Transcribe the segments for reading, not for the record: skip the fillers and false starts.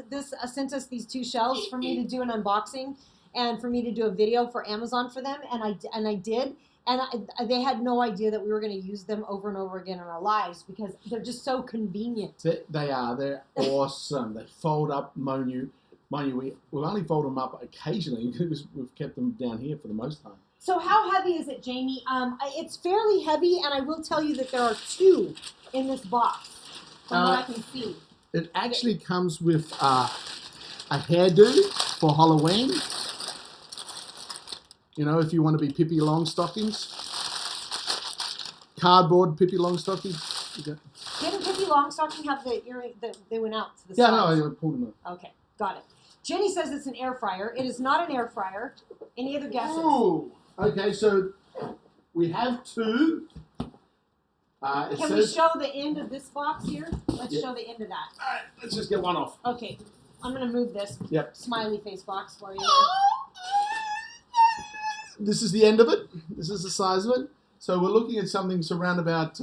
this sent us these 2 shelves for me to do an unboxing and for me to do a video for Amazon for them, and I did. And they had no idea that we were going to use them over and over again in our lives because they're just so convenient. They are. They're awesome. They fold up, mind you, we only fold them up occasionally because we've kept them down here for the most time. So how heavy is it, Jamie? It's fairly heavy, and I will tell you that there are 2 in this box, from what I can see. It actually comes with a hairdo for Halloween. You know, if you want to be Pippi Longstockings. Cardboard Pippi Longstockings. Didn't Pippi Longstocking have the earring that they went out to the sides? Yeah, no, I pulled them out. Okay, got it. Jenny says it's an air fryer. It is not an air fryer. Any other guesses? Ooh, okay, so we have 2. Can we show the end of this box here? Let's show the end of that. All right, let's just get one off. Okay, I'm going to move this smiley face box for you. This is the end of it. This is the size of it. So we're looking at something around about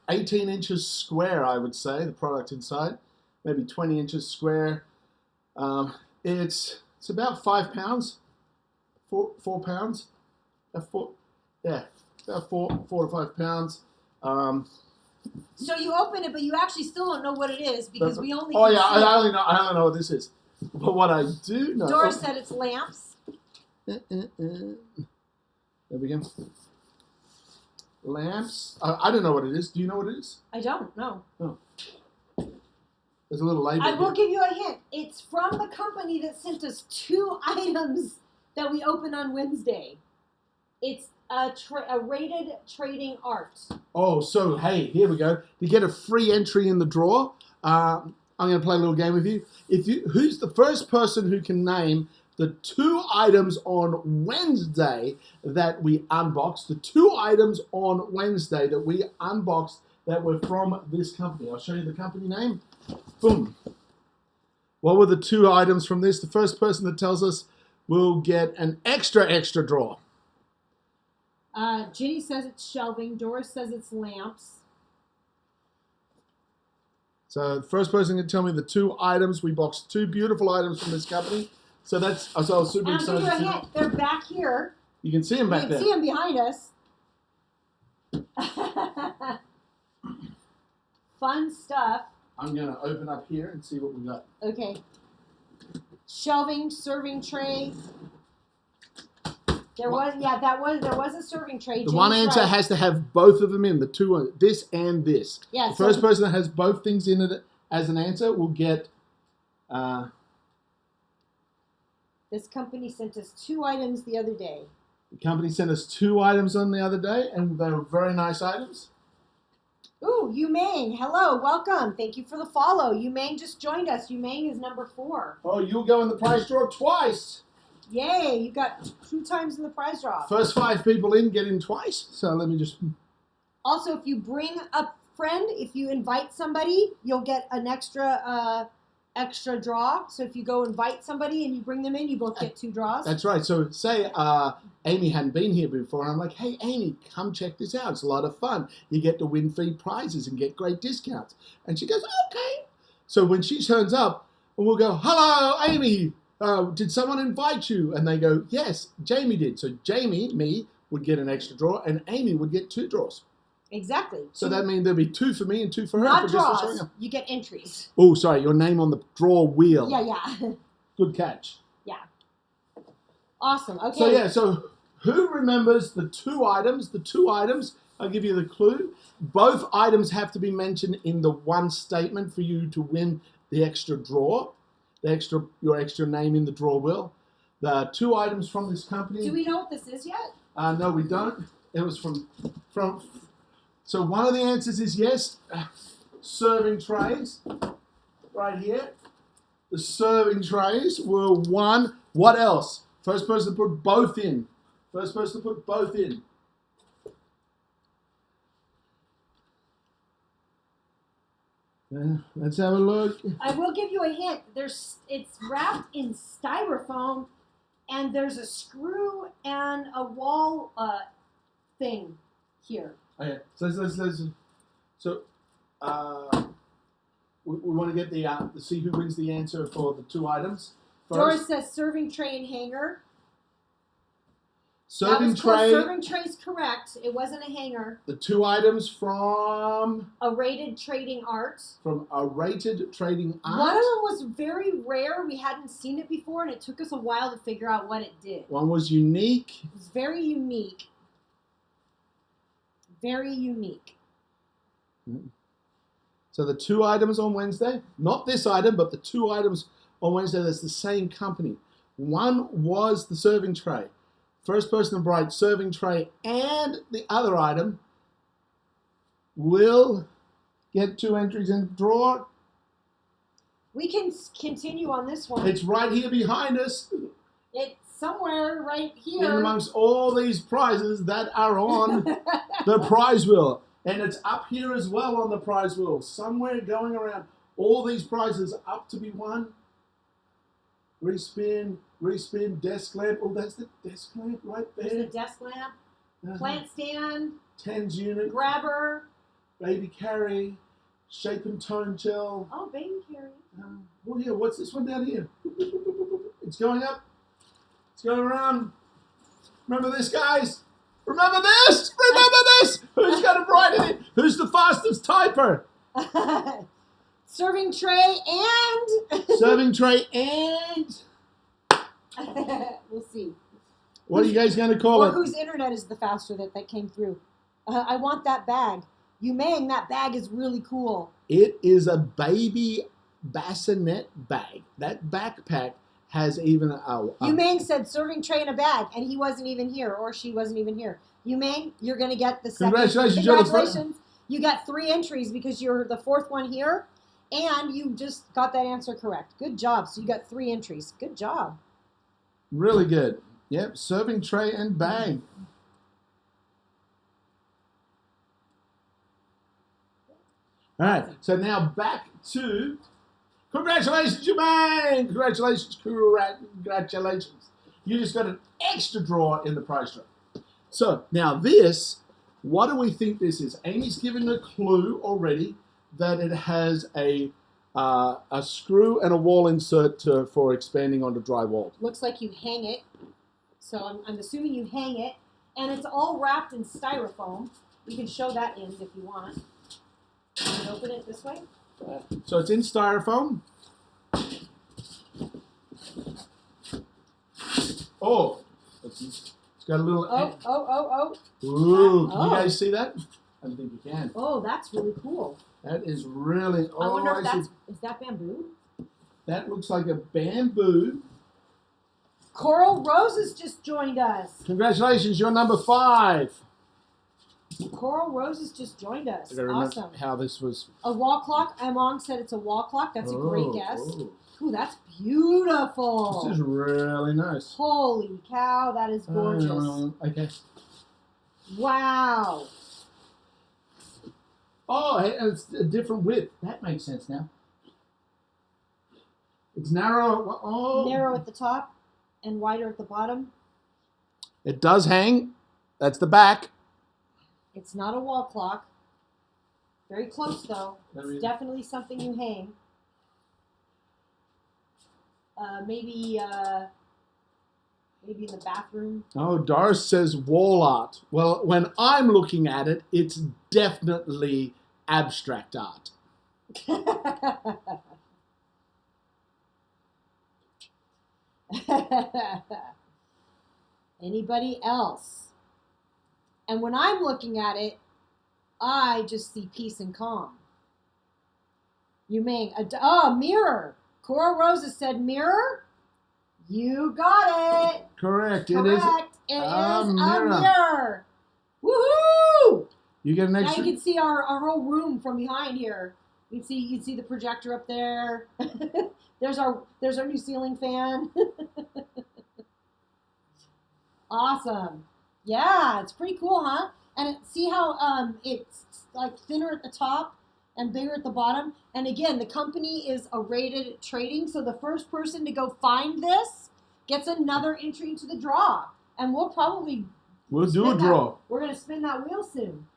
18 inches square, I would say, the product inside. Maybe 20 inches square. It's about 5 pounds. 4 pounds. About 4 to 5 pounds. So you open it, but you actually still don't know what it is because we only. Oh yeah, I only know what this is. But what I do know. Doris said it's lamps. There we go. Lamps. I don't know what it is. Do you know what it is? I don't know. Oh. There's a little label. I will give you a hint. It's from the company that sent us 2 items that we opened on Wednesday. It's a rated trading art. Oh, so hey, here we go. To get a free entry in the draw, I'm going to play a little game with you. Who's the first person who can name the 2 items on Wednesday that we unboxed? The 2 items on Wednesday that we unboxed that were from this company. I'll show you the company name. Boom. What were the 2 items from this? The first person that tells us will get an extra draw. Ginny says it's shelving. Doris says it's lamps. So the first person can tell me the 2 items. We boxed 2 beautiful items from this company. So I was super excited. I'll give you a hint. They're back here. You can see them back there. You can see them behind us. Fun stuff. I'm going to open up here and see what we got. Okay. Shelving, serving tray. There was a serving tray. The one answer has to have both of them in. The 2, this and this. Yeah, the first person that has both things in it as an answer will get. This company sent us 2 items the other day. The company sent us 2 items on the other day, and they were very nice items. Ooh, Yumang. Hello, welcome. Thank you for the follow. Yumang just joined us. Yumang is number 4. Oh, you'll go in the prize draw twice. Yay, you got 2 times in the prize draw. First 5 people in get in twice. So let me just... Also, if you bring a friend, if you invite somebody, you'll get an extra draw. So if you go invite somebody and you bring them in, you both get 2 draws. That's right. So say Amy hadn't been here before, and I'm like, hey, Amy, come check this out. It's a lot of fun. You get to win free prizes and get great discounts. And she goes, okay. So when she turns up, and we'll go, hello, Amy. Did someone invite you? And they go, yes, Jamie did. So Jamie, me, would get an extra draw, and Amy would get 2 draws. Exactly. So that means there'll be 2 for me and 2 for her. Not for draws. Just you get entries. Oh, sorry, your name on the draw wheel. Yeah. Good catch. Yeah. Awesome. Okay. So who remembers the 2 items? The 2 items, I'll give you the clue. Both items have to be mentioned in the one statement for you to win the extra draw. Your extra name in the draw wheel. The 2 items from this company. Do we know what this is yet? No, we don't. It was from. So one of the answers is yes. Serving trays, right here. The serving trays were 1. What else? First person to put both in. Let's have a look. I will give you a hint. It's wrapped in styrofoam, and there's a screw and a wall thing here. Okay, so we want to get the see who wins the answer for the 2 items. Doris says serving tray and hanger. Serving tray. Serving tray is correct. It wasn't a hanger. The 2 items from A rated trading art. From a rated trading art. One of them was very rare. We hadn't seen it before, and it took us a while to figure out what it did. One was unique. It was very unique. Very unique. So the 2 items on Wednesday, not this item, but the 2 items on Wednesday, that's the same company. One was the serving tray. First person to write serving tray and the other item will get 2 entries in the drawer. We can continue on this one. It's right here behind us. It's somewhere right here. In amongst all these prizes that are on the prize wheel. And it's up here as well on the prize wheel. Somewhere going around. All these prizes up to be won. Respin, desk lamp. Oh, that's the desk lamp right there. There's the desk lamp, plant stand, Tens unit, grabber, baby carry, shape and tone gel. oh, baby carry. Oh yeah, what's this one down here? It's going up. It's going around. Remember this, guys? Remember this? Remember this? Who's got to write it in? Who's the fastest typer? Serving tray and... Serving tray and... We'll see. What are you guys going to call it? Whose internet is the faster that came through? I want that bag. Yumeng, that bag is really cool. It is a baby bassinet bag. That backpack has even a... Yumeng said serving tray in a bag, and he wasn't even here, or she wasn't even here. Yumeng, you're going to get the second... Congratulations. You got 3 entries because you're the 4th one here, and you just got that answer correct. Good job. So you got 3 entries. Good job. Really good. Yep, serving tray and bag. All right, so now back to... Congratulations, Jermaine! Congratulations. You just got an extra draw in the prize draw. So, now this, what do we think this is? Amy's given a clue already that it has a screw and a wall insert for expanding onto drywall. Looks like you hang it. So I'm assuming you hang it. And it's all wrapped in styrofoam. You can show that end if you want. You can open it this way. So it's in styrofoam. Oh, it's got a little... Oh. Ooh, can you guys see that? I don't think you can. Oh, that's really cool. That is really... I wonder if is that bamboo? That looks like a bamboo. Coral Roses just joined us. Congratulations, you're number 5. Coral Roses just joined us. Awesome. How this was... A wall clock. Mom said it's a wall clock. That's a great guess. Oh. Ooh, that's beautiful. This is really nice. Holy cow, that is gorgeous. Okay. Wow. Oh, it's a different width. That makes sense now. It's narrow. Oh. Narrow at the top and wider at the bottom. It does hang. That's the back. It's not a wall clock. Very close, though. It's definitely something you hang. Maybe in the bathroom. Oh, Doris says wall art. Well, when I'm looking at it, it's definitely abstract art. Anybody else? And when I'm looking at it, I just see peace and calm. You mean a mirror. Coral Roses said mirror. You got it. Correct. It is a mirror. mirror. Woohoo! You get an extra. Now you can see our whole room from behind here. You can see the projector up there. There's our new ceiling fan. Awesome. Yeah, it's pretty cool, huh? And see how it's like thinner at the top and bigger at the bottom. And again, the company is a rated trading, so the first person to go find this gets another entry into the draw. And we'll do a draw. We're going to spin that wheel soon.